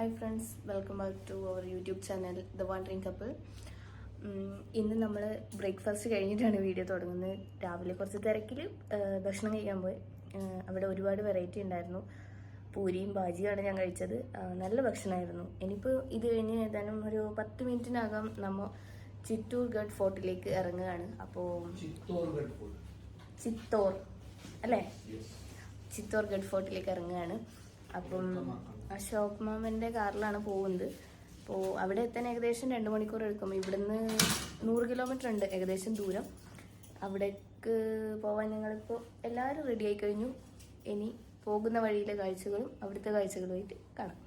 Hi friends, welcome back to our YouTube channel the wandering couple. ഇന്ന് നമ്മൾ breakfast കഴിഞ്ഞിട്ടാണ് video തുടങ്ങുന്നത്. രാവിലെ കുറച്ച് തിരക്കിൽ ഭക്ഷണം കഴിക്കാൻ പോയി. അവിടെ ഒരുപാട് വെറൈറ്റി ഉണ്ടായിരുന്നു. പൂരിയും ഭാജിയുമാണ് ഞാൻ കഴിച്ചത്. നല്ല ഭക്ഷണമായിരുന്നു. ഇനിയിപ്പോൾ ഇത് കഴിഞ്ഞ് ഏതാനും ഒരു 10 മിനിറ്റിനകം നമ്മൾ ചിറ്റൂർഗഡ് ഫോർട്ടിലേക്ക് ഇറങ്ങുകയാണ്. അപ്പോൾ ചിത്തോർഗഡ് ഫോർട്ടിലേക്ക് ഇറങ്ങുകയാണ്. അപ്പം അശോക് മാമൻ്റെ കാറിലാണ് പോകുന്നത്. അപ്പോൾ അവിടെ എത്താൻ ഏകദേശം 2 മണിക്കൂർ എടുക്കും. ഇവിടുന്ന് 100 കിലോമീറ്റർ ഉണ്ട് ഏകദേശം ദൂരം. അവിടേക്ക് പോകാൻ ഞങ്ങളിപ്പോൾ എല്ലാവരും റെഡി ആയി കഴിഞ്ഞു. ഇനി പോകുന്ന വഴിയിലെ കാഴ്ചകളും അവിടുത്തെ കാഴ്ചകളുമായിട്ട് കാണാം.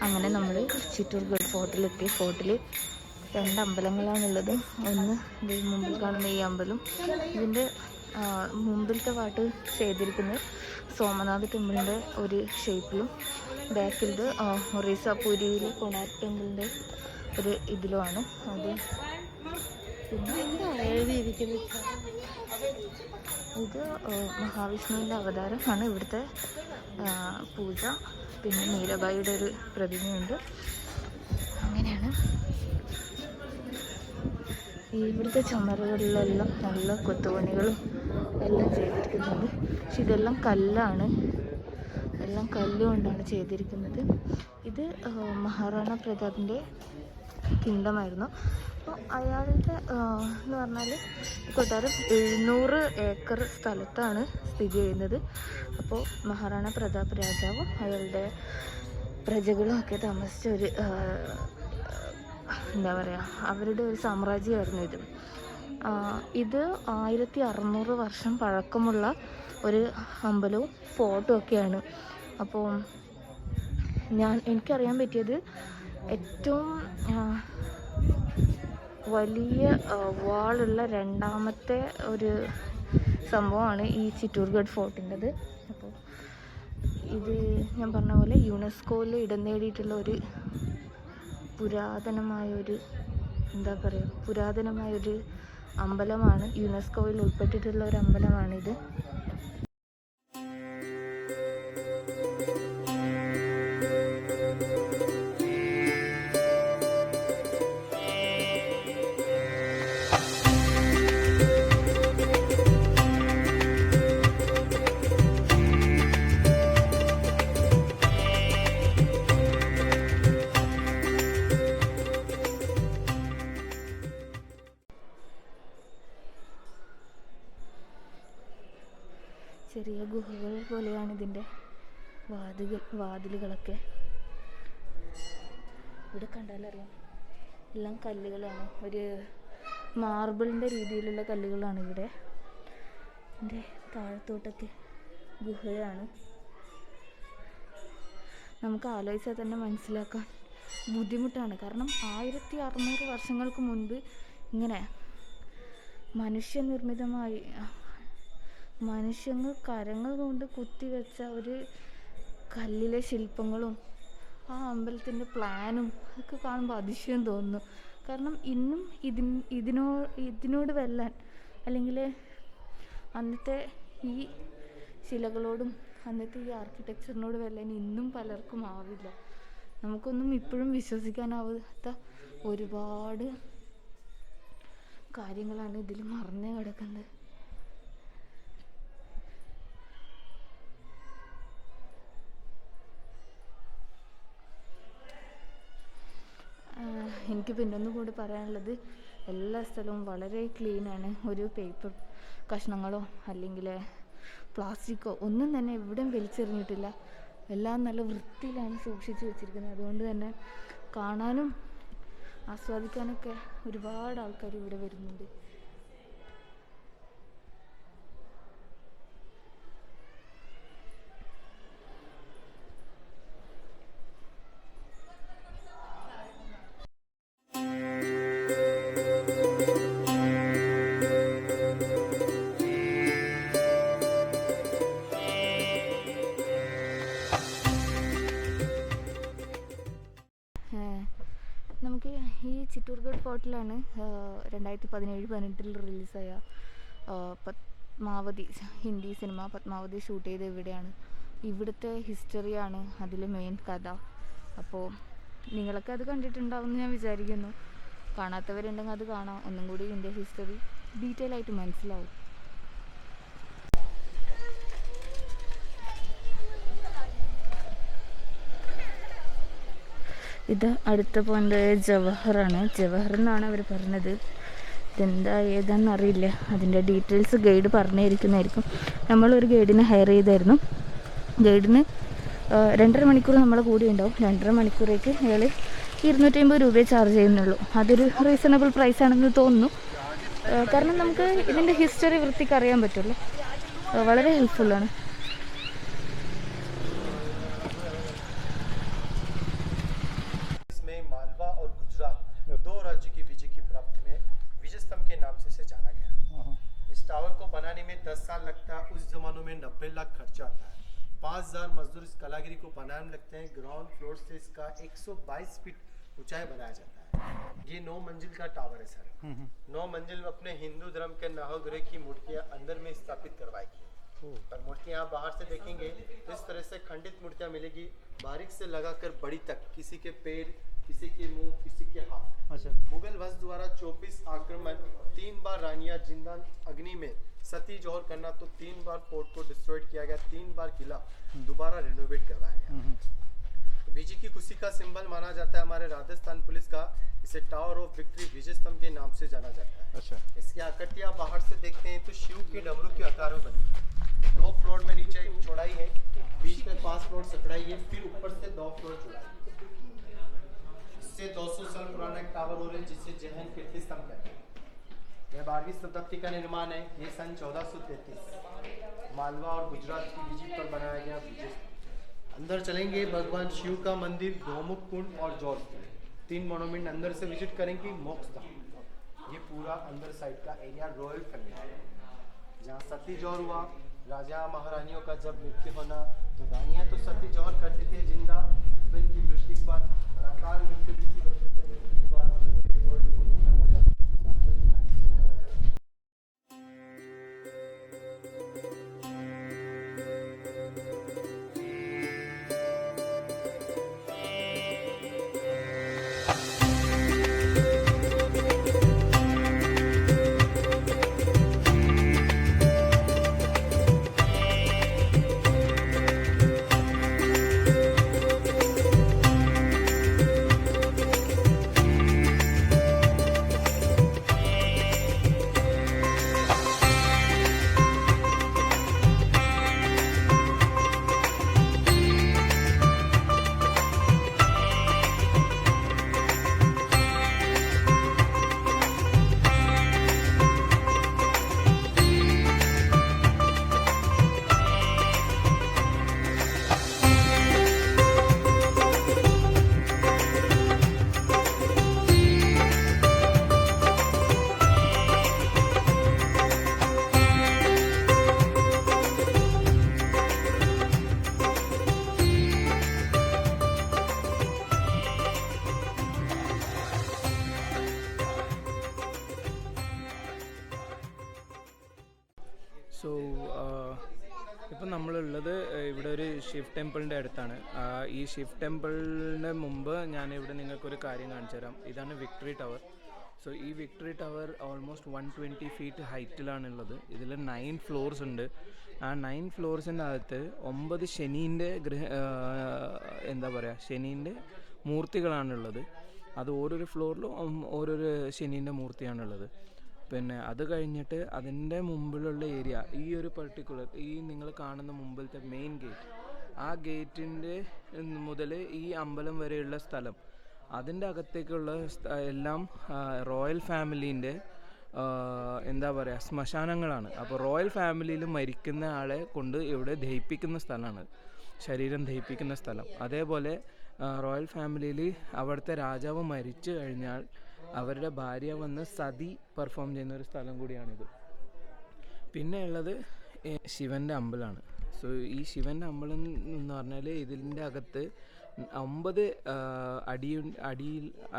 അങ്ങനെ നമ്മൾ ചിറ്റൂർഗഡ് ഫോർട്ടിലെത്തി. ഫോർട്ടിൽ 2 അമ്പലങ്ങളാണുള്ളത്. ഒന്ന് മുമ്പിൽ കാണുന്ന ഈ അമ്പലം, ഇതിൻ്റെ മുമ്പിലത്തെ പാട്ട് ചെയ്തിരിക്കുന്നത് സോമനാഥ് ടെമ്പിളിൻ്റെ ഒരു ഷേപ്പിലും, ബാക്കിൽ ഒറീസ പുരിയിലെ കൊണാർക്ക് ടെമ്പിളിൻ്റെ ഒരു ഇതിലുമാണ്. അത് പിന്നെ എന്താ എഴുതിയിരിക്കുന്നത്, ഇത് മഹാവിഷ്ണുവിൻ്റെ അവതാരമാണ്. ഇവിടുത്തെ പൂജ. പിന്നെ മീരാബായിയുടെ ഒരു പ്രതിമയുണ്ട്. അങ്ങനെയാണ് ഇവിടുത്തെ ചുമരുകളിലെല്ലാം നല്ല കൊത്തുപണികളും എല്ലാം ചെയ്തിരിക്കുന്നുണ്ട്. പക്ഷെ ഇതെല്ലാം കല്ലാണ്, എല്ലാം കല്ലുകൊണ്ടാണ് ചെയ്തിരിക്കുന്നത്. ഇത് മഹാറാണ പ്രതാപിൻ്റെ കിങ്ഡമായിരുന്നു. അപ്പോൾ അയാളുടെ എന്ന് പറഞ്ഞാൽ കൊട്ടാരം 700 ഏക്കർ സ്ഥലത്താണ് സ്ഥിതി ചെയ്യുന്നത്. അപ്പോൾ മഹാറാണ പ്രതാപ് രാജാവും അയാളുടെ പ്രജകളും ഒക്കെ താമസിച്ച ഒരു എന്താ പറയുക, അവരുടെ ഒരു സാമ്രാജ്യമായിരുന്നു ഇത്. ഇത് 1600 വർഷം പഴക്കമുള്ള ഒരു അമ്പലവും ഫോർട്ടും ഒക്കെയാണ്. അപ്പോൾ എനിക്കറിയാൻ പറ്റിയത് ഏറ്റവും വലിയ വാളുള്ള 2ാമത്തെ ഒരു സംഭവമാണ് ഈ ചിറ്റൂർഗഡ് ഫോർട്ടിൻ്റെത്. അപ്പോൾ ഇത് ഞാൻ പറഞ്ഞ പോലെ യുനെസ്കോയിൽ ഇടം നേടിയിട്ടുള്ള ഒരു പുരാതനമായൊരു അമ്പലമാണ്. യുനെസ്കോയിൽ ഉൾപ്പെട്ടിട്ടുള്ള ഒരു അമ്പലമാണിത്. ചെറിയ ഗുഹകൾ പോലെയാണ് ഇതിൻ്റെ വാതിലുകളൊക്കെ. ഇവിടെ കണ്ടാലറിയാം, എല്ലാം കല്ലുകളാണ്. ഒരു മാർബിളിൻ്റെ രീതിയിലുള്ള കല്ലുകളാണ് ഇവിടെ. ഇതിൻ്റെ താഴത്തോട്ടൊക്കെ ഗുഹയാണ്. നമുക്ക് ആലോചിച്ചാൽ തന്നെ മനസ്സിലാക്കാൻ ബുദ്ധിമുട്ടാണ്. കാരണം 1600 വർഷങ്ങൾക്ക് മുൻപ് ഇങ്ങനെ മനുഷ്യനിർമ്മിതമായി മനുഷ്യങ്ങൾ കരങ്ങൾ കൊണ്ട് കുത്തിവെച്ച ഒരു കല്ലിലെ ശില്പങ്ങളും ആ അമ്പലത്തിൻ്റെ പ്ലാനും ഒക്കെ കാണുമ്പോൾ അതിശയം തോന്നുന്നു. കാരണം ഇന്നും ഇതിനോട് വെല്ലാൻ അല്ലെങ്കിൽ അന്നത്തെ ഈ ശിലകളോടും അന്നത്തെ ഈ ആർക്കിടെക്ചറിനോട് വല്ലാൻ ഇന്നും പലർക്കും ആവില്ല. നമുക്കൊന്നും ഇപ്പോഴും വിശ്വസിക്കാനാവാത്ത ഒരുപാട് കാര്യങ്ങളാണ് ഇതിൽ മറന്നേ കിടക്കുന്നത്. എനിക്ക് പിന്നെ ഒന്നും കൂടി പറയാനുള്ളത്, എല്ലാ സ്ഥലവും വളരെ ക്ലീനാണ്. ഒരു പേപ്പർ കഷ്ണങ്ങളോ അല്ലെങ്കിൽ പ്ലാസ്റ്റിക്കോ ഒന്നും തന്നെ എവിടെയും വലിച്ചെറിഞ്ഞിട്ടില്ല. എല്ലാം നല്ല വൃത്തിയിലാണ് സൂക്ഷിച്ച് വെച്ചിരിക്കുന്നത്. അതുകൊണ്ട് തന്നെ കാണാനും ആസ്വദിക്കാനൊക്കെ ഒരുപാട് ആൾക്കാർ ഇവിടെ വരുന്നുണ്ട്. നമുക്ക് ഈ ചിറ്റൂർഗഡ് ഫോർട്ടിലാണ് 2017-18 റിലീസായ പത്മാവതി ഹിന്ദി സിനിമ പത്മാവതി ഷൂട്ട് ചെയ്ത് ഇവിടെയാണ്. ഇവിടുത്തെ ഹിസ്റ്ററിയാണ് അതിൽ മെയിൻ കഥ. അപ്പോൾ നിങ്ങളൊക്കെ അത് കണ്ടിട്ടുണ്ടാവുമെന്ന് ഞാൻ വിചാരിക്കുന്നു. കാണാത്തവരുണ്ടെങ്കിൽ അത് കാണാം. ഒന്നും കൂടി ഇതിൻ്റെ ഹിസ്റ്ററി ഡീറ്റെയിൽ ആയിട്ട് മനസ്സിലാവും. ഇത് അടുത്ത പോയിന്റ് ജവഹറാണ്. ജവഹർ എന്നാണ് അവർ പറഞ്ഞത്. ഇതെന്താ ഏതാണെന്ന് അറിയില്ല. അതിൻ്റെ ഡീറ്റെയിൽസ് ഗൈഡ് പറഞ്ഞിരിക്കുന്നതായിരിക്കും. നമ്മളൊരു ഗൈഡിനെ ഹയർ ചെയ്തായിരുന്നു. ഗൈഡിന് 2.5 മണിക്കൂർ നമ്മളെ കൂടെ ഉണ്ടാവും. 2.5 മണിക്കൂറേക്ക് അയാൾ 250 രൂപയെ ചാർജ് ചെയ്യുന്നുള്ളൂ. അതൊരു റീസണബിൾ പ്രൈസ് ആണെന്ന് തോന്നുന്നു. കാരണം നമുക്ക് ഇതിൻ്റെ ഹിസ്റ്ററി വൃത്തിക്ക് അറിയാൻ പറ്റുമല്ലോ. വളരെ ഹെൽപ്ഫുള്ളാണ്. दो राज्य की विजय की प्राप्ति में विजय स्तंभ के नाम से इसे जाना गया। इस टावर को बनाने में 10 साल लगता है। उस जमानों में 90 लाख खर्चा आता है। 5000 मजदूर इस कलागिरी को बनाने में लगते हैं। ग्राउंड फ्लोर से इसका 122 फीट ऊंचाई बनाया जाता है। ये 9 मंजिल का टावर है सर। 9 मंजिल में अपने हिंदू धर्म के नवग्रह की मूर्तियां अंदर में स्थापित करवाई गई। पर मूर्तियां आप बाहर से देखेंगे तो इस तरह से खंडित मूर्तियां मिलेगी, बारीक से लगाकर बड़ी तक, किसी के पैर, किसी के मुंह, किसी के हाथ। अच्छा। मुगल वंश द्वारा 24 आक्रमण, 3 बार रानियां जिंदा अग्नि में सती जोहर करना, तो 3 बार फोर्ट को डिस्ट्रॉय किया गया, 3 बार किला दोबारा रिनोवेट करवाया गया। विजय की खुशी का सिंबल माना जाता है हमारे राजस्थान पुलिस का। इसे टावर ऑफ विक्ट्री विजय स्तंभ के नाम से जाना जाता है। अच्छा। इसकी आकृतियां बाहर से देखते हैं तो शिव के डमरू के आकार में बनी। 2 फ्लोर में नीचे चौड़ाई है, बीच में 5 फ्लोर चौड़ाई है, फिर ऊपर से 2 फ्लोर चौड़ाई। इससे 200 साल पुराना एक टावर हो रहा है जिसे जैन कीर्ति स्तंभ कहते हैं। यह 12वीं शताब्दी का निर्माण है। ये सन 1433 मालवा और गुजरात की विजय पर बनाया गया विजय। अंदर चलेंगे, भगवान शिव का मंदिर, गौमुख कुंड और जॉर्ज 3 मोनूमेंट अंदर से विजिट करेंगे। मोक्ष धाम, ये पूरा अंदर साइड का एरिया रॉयल फैमिली है, जहाँ सती जौहर हुआ। राजा महारानियों का जब मृत्यु होना तो रानियां तो सती जौहर करती थी जिंदा, हस्बैंड की मृत्यु के बाद अकाल मृत्यु की वजह से मृत्यु के बाद സോ ഇപ്പം നമ്മളുള്ളത് ഇവിടെ ഒരു ശിവ് ടെമ്പിളിൻ്റെ അടുത്താണ്. ഈ ശിവ് ടെമ്പിളിൻ്റെ മുമ്പ് ഞാനിവിടെ നിങ്ങൾക്കൊരു കാര്യം കാണിച്ചു തരാം. ഇതാണ് വിക്ടറി ടവർ. സോ ഈ വിക്ടറി ടവർ ഓൾമോസ്റ്റ് 120 ഫീറ്റ് ഹൈറ്റിലാണുള്ളത്. ഇതിൽ 9 ഫ്ലോർസ് ഉണ്ട്. ആ 9 ഫ്ലോർസിൻ്റെ അകത്ത് 9 ശനീൻ്റെ എന്താ പറയുക, ശനീൻ്റെ മൂർത്തികളാണുള്ളത്. അത് ഓരോരോ ഫ്ലോറിലും ഓരോരോ ശനീൻ്റെ മൂർത്തിയാണുള്ളത്. പിന്നെ അത് കഴിഞ്ഞിട്ട് അതിൻ്റെ മുമ്പിലുള്ള ഏരിയ, ഈ ഒരു പർട്ടിക്കുലർ ഈ നിങ്ങൾ കാണുന്ന മുമ്പിലത്തെ മെയിൻ ഗേറ്റ്, ആ ഗേറ്റിൻ്റെ മുതൽ ഈ അമ്പലം വരെയുള്ള സ്ഥലം, അതിൻ്റെ അകത്തേക്കുള്ള എല്ലാം റോയൽ ഫാമിലീൻ്റെ എന്താ പറയുക ശ്മശാനങ്ങളാണ്. അപ്പോൾ റോയൽ ഫാമിലിയിൽ മരിക്കുന്ന ആളെ കൊണ്ട് ഇവിടെ ദഹിപ്പിക്കുന്ന സ്ഥലമാണ്, ശരീരം ദഹിപ്പിക്കുന്ന സ്ഥലം. അതേപോലെ റോയൽ ഫാമിലിയിൽ അവിടുത്തെ രാജാവ് മരിച്ചു കഴിഞ്ഞാൽ അവരുടെ ഭാര്യ വന്ന് സതി പെർഫോം ചെയ്യുന്ന ഒരു സ്ഥലം കൂടിയാണിത്. പിന്നെ ഉള്ളത് ശിവൻ്റെ അമ്പലമാണ്. സോ ഈ ശിവൻ്റെ അമ്പലം എന്ന് പറഞ്ഞാൽ ഇതിൻ്റെ അകത്ത് 9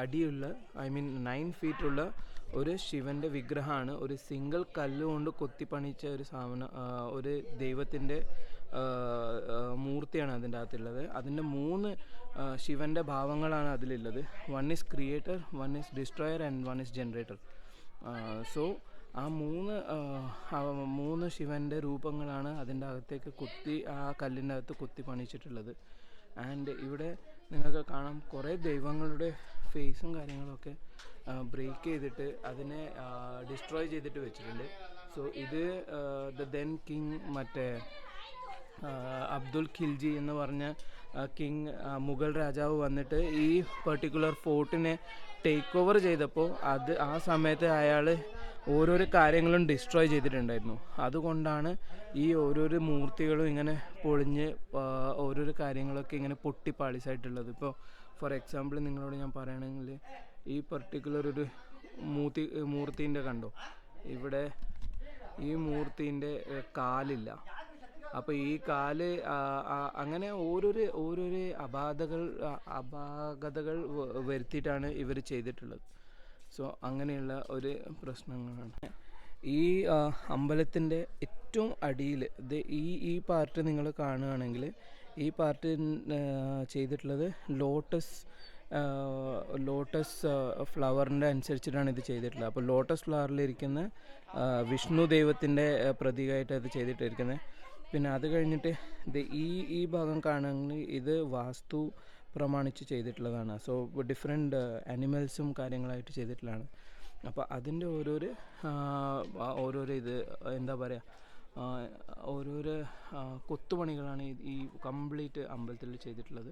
അടിയുള്ള 9 ഫീറ്റുള്ള ഒരു ശിവൻ്റെ വിഗ്രഹമാണ്. ഒരു സിംഗിൾ കല്ലുകൊണ്ട് കൊത്തിപ്പണിച്ച ഒരു ഒരു ദൈവത്തിൻ്റെ മൂർത്തിയാണ് അതിൻ്റെ അകത്തുള്ളത്. അതിൻ്റെ 3 ശിവൻ്റെ ഭാവങ്ങളാണ് അതിലുള്ളത്. 1 is creator, 1 is destroyer and 1 is generator. So ആ 3 ശിവൻ്റെ രൂപങ്ങളാണ് അതിൻ്റെ അകത്തേക്ക് ആ കല്ലിൻ്റെ അകത്ത് കുത്തി പണിച്ചിട്ടുള്ളത്. ആൻഡ് ഇവിടെ നിങ്ങൾക്ക് കാണാം കുറേ ദൈവങ്ങളുടെ ഫേസും കാര്യങ്ങളൊക്കെ ബ്രേക്ക് ചെയ്തിട്ട് അതിനെ ഡിസ്ട്രോയ് ചെയ്തിട്ട് വെച്ചിട്ടുണ്ട്. സോ ഇത് ദ ദെൻ കിങ് മറ്റേ അബ്ദുൽ ഖിൽജി എന്ന് പറഞ്ഞ കിങ് മുഗൾ രാജാവ് വന്നിട്ട് ഈ പെർട്ടിക്കുലർ ഫോർട്ടിനെ ടേക്ക് ഓവർ ചെയ്തപ്പോൾ ആ സമയത്ത് അയാൾ ഓരോരോ കാര്യങ്ങളും ഡിസ്ട്രോയ് ചെയ്തിട്ടുണ്ടായിരുന്നു. അതുകൊണ്ടാണ് ഈ ഓരോരോ മൂർത്തികളും ഇങ്ങനെ പൊളിഞ്ഞ് ഓരോരോ കാര്യങ്ങളൊക്കെ ഇങ്ങനെ പൊട്ടിപ്പാളിസായിട്ടുള്ളത്. ഇപ്പോൾ ഫോർ എക്സാമ്പിൾ നിങ്ങളോട് ഞാൻ പറയുകയാണെങ്കിൽ ഈ പെർട്ടിക്കുലർ ഒരു മൂർത്തീൻ്റെ കണ്ടോ, ഇവിടെ ഈ മൂർത്തീൻ്റെ കാലില്ല. അപ്പോൾ ഈ കാല് അങ്ങനെ ഓരോരോ അപാകതകൾ വരുത്തിയിട്ടാണ് ഇവർ ചെയ്തിട്ടുള്ളത്. സോ അങ്ങനെയുള്ള ഒരു പ്രശ്നങ്ങളാണ്. ഈ അമ്പലത്തിൻ്റെ ഏറ്റവും അടിയിൽ ഈ പാർട്ട് നിങ്ങൾ കാണുകയാണെങ്കിൽ ഈ പാർട്ട് ചെയ്തിട്ടുള്ളത് ലോട്ടസ് ഫ്ലവറിൻ്റെ അനുസരിച്ചിട്ടാണ് ഇത് ചെയ്തിട്ടുള്ളത്. അപ്പോൾ ലോട്ടസ് ഫ്ലവറിലിരിക്കുന്ന വിഷ്ണു ദൈവത്തിൻ്റെ പ്രതീകമായിട്ട് അത് ചെയ്തിട്ടിരിക്കുന്നത്. പിന്നെ അത് കഴിഞ്ഞിട്ട് ഈ ഭാഗം കാണുകയാണെങ്കിൽ ഇത് വാസ്തു പ്രമാണിച്ച് ചെയ്തിട്ടുള്ളതാണ്. സോ ഡിഫറെൻറ്റ് ആനിമൽസും കാര്യങ്ങളായിട്ട് ചെയ്തിട്ടുള്ളതാണ്. അപ്പോൾ അതിൻ്റെ ഓരോരോ ഇത് എന്താ പറയുക, ഓരോരോ കൊത്തുപണികളാണ് ഈ കംപ്ലീറ്റ് അമ്പലത്തിൽ ചെയ്തിട്ടുള്ളത്.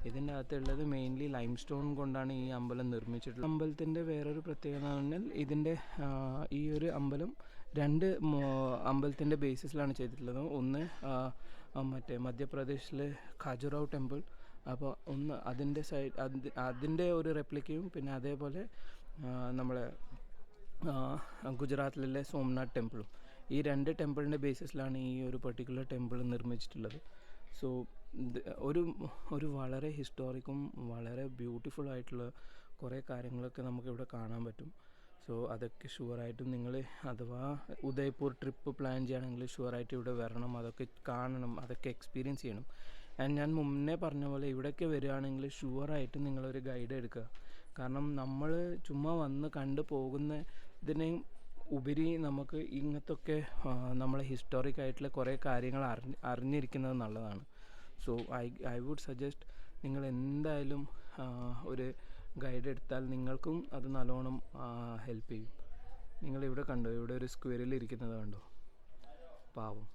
ഇതിൻ്റെ അകത്തുള്ളത് മെയിൻലി ലൈം സ്റ്റോൺ കൊണ്ടാണ് ഈ അമ്പലം നിർമ്മിച്ചിട്ടുള്ളത്. അമ്പലത്തിൻ്റെ വേറൊരു പ്രത്യേകത എന്ന് പറഞ്ഞാൽ ഇതിൻ്റെ ഈ ഒരു അമ്പലം 2 അമ്പലത്തിൻ്റെ ബേസിസിലാണ് ചെയ്തിട്ടുള്ളത്. ഒന്ന് മറ്റേ മധ്യപ്രദേശിലെ ഖജുറാവ് ടെമ്പിൾ, അപ്പോൾ ഒന്ന് അതിൻ്റെ ഒരു റെപ്ലിക്കയും പിന്നെ അതേപോലെ നമ്മളെ ഗുജറാത്തിലെ സോംനാഥ് ടെമ്പിളും, ഈ 2 ടെമ്പിളിൻ്റെ ബേസിസിലാണ് ഈ ഒരു പെർട്ടിക്കുലർ ടെമ്പിൾ നിർമ്മിച്ചിട്ടുള്ളത്. സോ ഒരു വളരെ ഹിസ്റ്റോറിക്കും വളരെ ബ്യൂട്ടിഫുൾ ആയിട്ടുള്ള കുറേ കാര്യങ്ങളൊക്കെ നമുക്കിവിടെ കാണാൻ പറ്റും. സോ അതൊക്കെ ഷുവറായിട്ടും നിങ്ങൾ അഥവാ ഉദയ്പൂർ ട്രിപ്പ് പ്ലാൻ ചെയ്യുകയാണെങ്കിൽ ഷുവറായിട്ട് ഇവിടെ വരണം, അതൊക്കെ കാണണം, അതൊക്കെ എക്സ്പീരിയൻസ് ചെയ്യണം. ആൻഡ് ഞാൻ മുന്നേ പറഞ്ഞ പോലെ ഇവിടെയൊക്കെ വരികയാണെങ്കിൽ ഷുവറായിട്ടും നിങ്ങളൊരു ഗൈഡ് എടുക്കുക. കാരണം നമ്മൾ ചുമ്മാ വന്ന് കണ്ടു പോകുന്നതിനെയും ഉപരി നമുക്ക് ഇങ്ങനത്തൊക്കെ നമ്മളെ ഹിസ്റ്റോറിക് ആയിട്ടുള്ള കുറേ കാര്യങ്ങൾ അറിഞ്ഞിരിക്കുന്നത് നല്ലതാണ്. സോ ഐ വുഡ് സജസ്റ്റ് നിങ്ങൾ എന്തായാലും ഒരു ഗൈഡ് എടുത്താൽ നിങ്ങൾക്കും അത് നല്ലോണം ഹെൽപ്പ് ചെയ്യും. നിങ്ങളിവിടെ കണ്ടോ, ഇവിടെ ഒരു സ്ക്വയറിൽ ഇരിക്കുന്നത് കണ്ടോ, പാവം.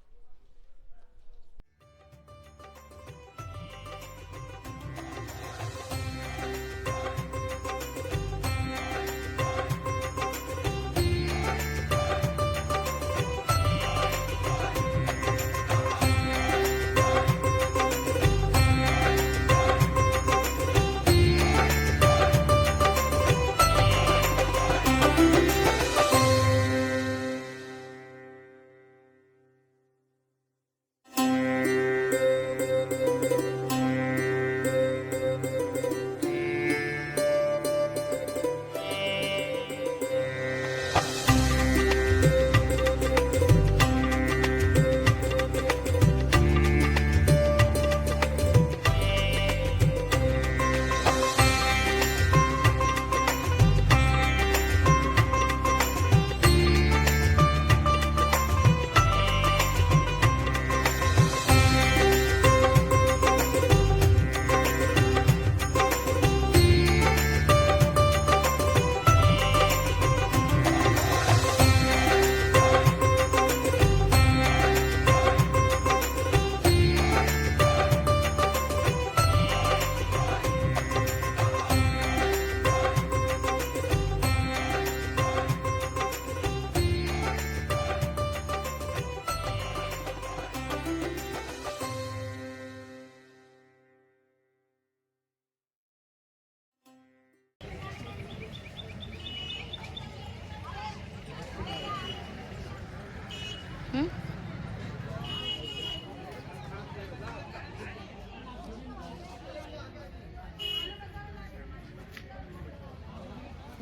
ये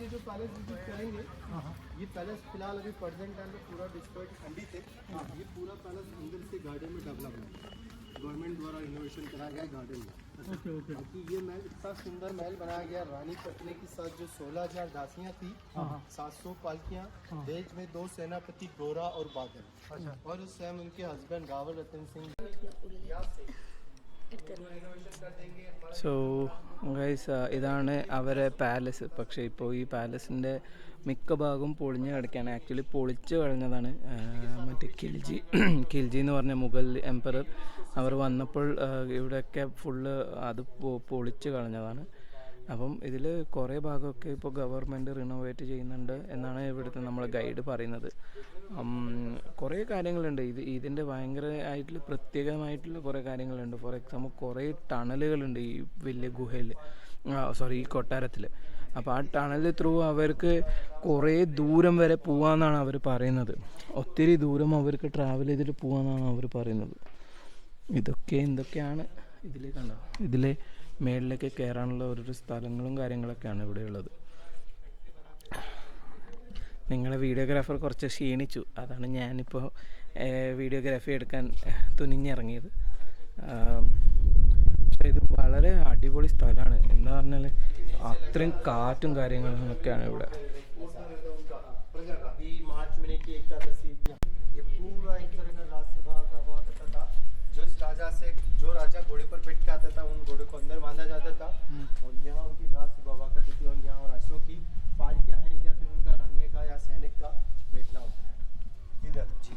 जो पैलेस विजिट करेंगे, ये पैलेस फिलहाल अभी प्रेजेंट टाइम में पूरा डिस्ट्रॉयड खंडित है। ये पूरा पैलेस अंदर से गार्डन में डेवलप है, गवर्नमेंट द्वारा इनोवेशन कराया गया गार्डन में। बाकी ये महल इतना सुंदर महल बनाया गया, रानी पत्नी के साथ जो 16,000 दासियां थी, 700 पालकियां, देश में 2 सेनापति गोरा और बादल, और स्वयं उनके husband Rawal Ratan Singh so guys ഇതാണ് അവരെ പാലസ്. പക്ഷേ ഇപ്പോൾ ഈ പാലസിൻ്റെ മിക്ക ഭാഗവും പൊളിഞ്ഞ് കിടക്കുകയാണ്. ആക്ച്വലി പൊളിച്ച് കളഞ്ഞതാണ്. മറ്റേ ഖിൽജി എന്ന് പറഞ്ഞ മുഗൾ എംപറർ അവർ വന്നപ്പോൾ ഇവിടെയൊക്കെ ഫുള്ള് അത് പൊളിച്ച് കളഞ്ഞതാണ്. അപ്പം ഇതിൽ കുറേ ഭാഗമൊക്കെ ഇപ്പോൾ ഗവൺമെൻറ് റിനോവേറ്റ് ചെയ്യുന്നുണ്ട് എന്നാണ് ഇവിടുത്തെ നമ്മളെ ഗൈഡ് പറയുന്നത്. കുറേ കാര്യങ്ങളുണ്ട്. ഇതിൻ്റെ ഭയങ്കരമായിട്ടുള്ള പ്രത്യേകമായിട്ടുള്ള കുറേ കാര്യങ്ങളുണ്ട്. ഫോർ എക്സാമ്പിൾ കുറേ ടണലുകളുണ്ട് ഈ വലിയ ഗുഹയിൽ, ഈ കൊട്ടാരത്തിൽ. അപ്പോൾ ആ ടണൽ ത്രൂ അവർക്ക് കുറേ ദൂരം വരെ പോകാമെന്നാണ് അവർ പറയുന്നത്. ഒത്തിരി ദൂരം അവർക്ക് ട്രാവൽ ചെയ്തിട്ട് പോകാമെന്നാണ് അവർ പറയുന്നത്. എന്തൊക്കെയാണ് ഇതിൽ കണ്ടോ, ഇതിൽ മേളിലേക്ക് കയറാനുള്ള ഓരോരോ സ്ഥലങ്ങളും കാര്യങ്ങളൊക്കെയാണ് ഇവിടെ ഉള്ളത്. നിങ്ങളെ വീഡിയോഗ്രാഫർ കുറച്ച് ക്ഷീണിച്ചു, അതാണ് ഞാനിപ്പോൾ വീഡിയോഗ്രാഫി എടുക്കാൻ തുനിഞ്ഞിറങ്ങിയത്. പക്ഷേ ഇത് വളരെ അടിപൊളി സ്ഥലമാണ്. എന്താ പറഞ്ഞാൽ അത്രയും കാറ്റും കാര്യങ്ങളൊക്കെയാണ് ഇവിടെ. जो राजा घोड़े पर बैठ के आता था, उन घोड़े को अंदर बांधा जाता था, और यहाँ उनकी रात सुबह हुआ करती थी। और यहाँ राशियों की पालकियां हैं, या फिर उनका रानियों का या सैनिक का बैठना होता है इधर जी।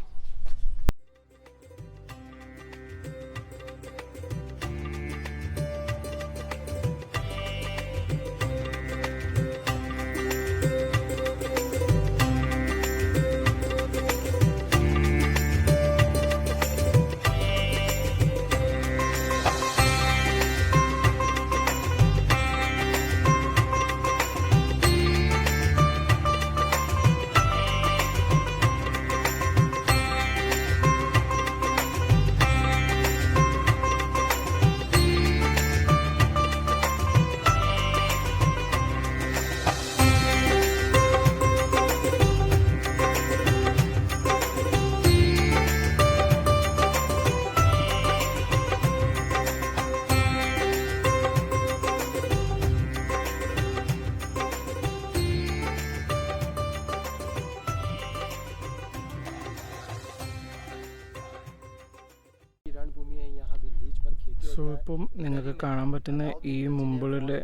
സോ ഇപ്പം നിങ്ങൾക്ക് കാണാൻ പറ്റുന്ന ഈ മുമ്പിലെ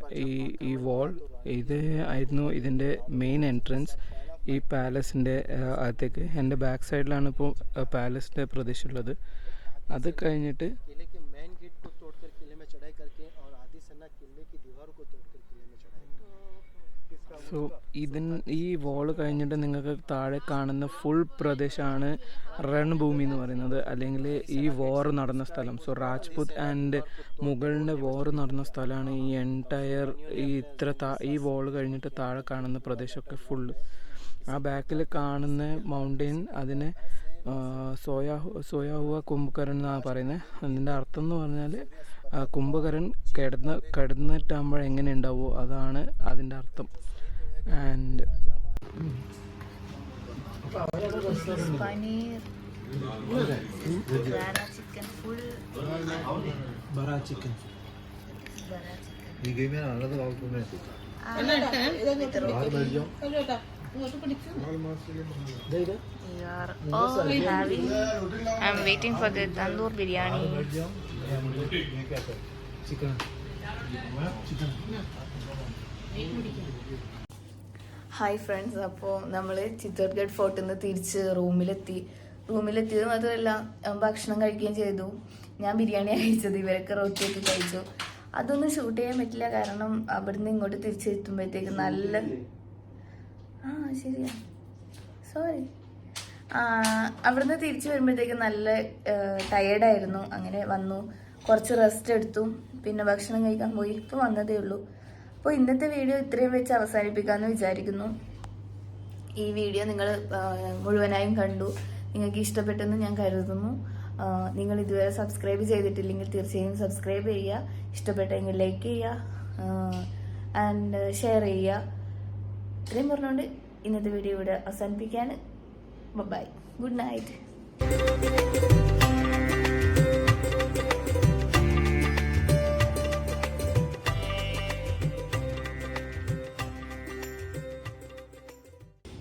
ഈ വാൾ, ഇത് ആയിരുന്നു ഇതിൻ്റെ മെയിൻ എൻട്രൻസ് ഈ പാലസിൻ്റെ അകത്തേക്ക്. എൻ്റെ ബാക്ക് സൈഡിലാണ് ഇപ്പോൾ പാലസിൻ്റെ പ്രദേശമുള്ളത്. അത് കഴിഞ്ഞിട്ട് സോ ഈ വാള് കഴിഞ്ഞിട്ട് നിങ്ങൾക്ക് താഴെ കാണുന്ന ഫുൾ പ്രദേശമാണ് റൺഭൂമി എന്ന് പറയുന്നത്, അല്ലെങ്കിൽ ഈ വാർ നടന്ന സ്ഥലം. സോ രാജ്പുത് ആൻഡ് മുഗളിൻ്റെ വാർ നടന്ന സ്ഥലമാണ് ഈ എൻറ്റയർ ഈ വാള് കഴിഞ്ഞിട്ട് താഴെ കാണുന്ന പ്രദേശമൊക്കെ ഫുള്ള്. ആ ബാക്കിൽ കാണുന്ന മൗണ്ടെയിൻ അതിനെ സോയാഹുവ കുംഭകരൺ എന്നാണ് പറയുന്നത്. അതിൻ്റെ അർത്ഥം എന്ന് പറഞ്ഞാൽ കുംഭകരൺ കിടന്നിട്ടാകുമ്പോൾ എങ്ങനെ ഉണ്ടാവുമോ അതാണ് അതിൻ്റെ അർത്ഥം. ആൻഡ് पनीर, गारा चिकन, फुल बड़ा चिकन गारा chicken. 이게면 알아서 가고 보면 We are all having. I'm waiting for the tandoor biryani. Chicken hi friends, അപ്പോൾ നമ്മൾ ചിത്തോർഗഡ് ഫോർട്ടിൽ നിന്ന് തിരിച്ച് റൂമിലെത്തിയത് മാത്രമല്ല ഭക്ഷണം കഴിക്കുകയും ചെയ്തു. ഞാൻ ബിരിയാണി കഴിച്ചത്, ഇവരൊക്കെ റൊട്ടിയൊക്കെ കഴിച്ചു. അതൊന്നും ഷൂട്ട് ചെയ്യാൻ പറ്റില്ല, കാരണം അവിടുന്ന് ഇങ്ങോട്ട് തിരിച്ചെത്തുമ്പോഴത്തേക്ക് നല്ല ശരിയാ സോറി അവിടുന്ന് തിരിച്ചു വരുമ്പോഴത്തേക്ക് നല്ല ടയേർഡായിരുന്നു. അങ്ങനെ വന്നു, കുറച്ച് റെസ്റ്റ് എടുത്തു, പിന്നെ ഭക്ഷണം കഴിക്കാൻ പോയി. ഇപ്പോൾ വന്നതേ ഉള്ളൂ. അപ്പോൾ ഇന്നത്തെ വീഡിയോ ഇത്രയും വെച്ച് അവസാനിപ്പിക്കാമെന്ന് വിചാരിക്കുന്നു. ഈ വീഡിയോ നിങ്ങൾ മുഴുവനായും കണ്ടു. നിങ്ങൾക്ക് ഇഷ്ടപ്പെട്ടെന്ന് ഞാൻ കരുതുന്നു. നിങ്ങൾ ഇതുവരെ സബ്സ്ക്രൈബ് ചെയ്തിട്ടില്ലെങ്കിൽ തീർച്ചയായും സബ്സ്ക്രൈബ് ചെയ്യുക. ഇഷ്ടപ്പെട്ടെങ്കിൽ ലൈക്ക് ചെയ്യുക ആൻഡ് ഷെയർ ചെയ്യുക. ഇത്രയും പറഞ്ഞുകൊണ്ട് ഇന്നത്തെ വീഡിയോ ഇവിടെ അവസാനിപ്പിക്കുകയാണ്. Bye, good night.